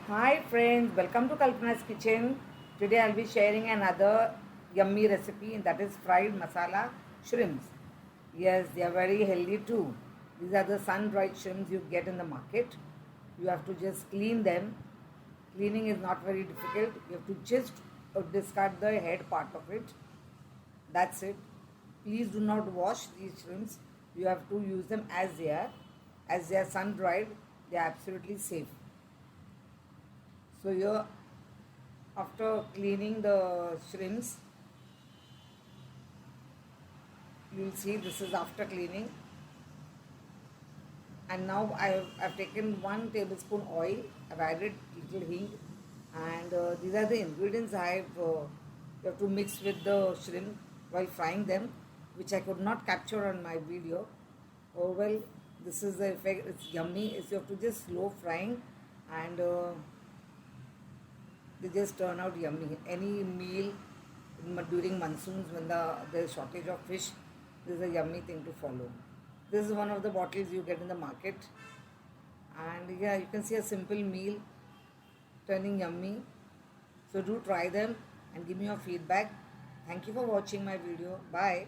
Hi friends, welcome to Kalpana's kitchen. Today I'll be sharing another yummy recipe, and that is fried masala shrimps. Yes, they are very healthy too. These are the sun-dried shrimps you get in the market. You have to just clean them. Cleaning is not very difficult. You have to just discard the head part of it. That's it. Please do not wash these shrimps. You have to use them as they are. As they are sun-dried, they are absolutely safe. So here, after cleaning the shrimps, you will see this is after cleaning. And now I've taken 1 tablespoon oil. I've added little hing, and these are the ingredients you have to mix with the shrimp while frying them, which I could not capture on my video. Oh well, this is the effect. It's yummy. Is you have to just slow frying, and they just turn out yummy. Any meal during monsoons when there's shortage of fish, this is a yummy thing to follow. This is one of the bottles you get in the market, and yeah, you can see a simple meal turning yummy. So do try them and give me your feedback. Thank you for watching my video. Bye.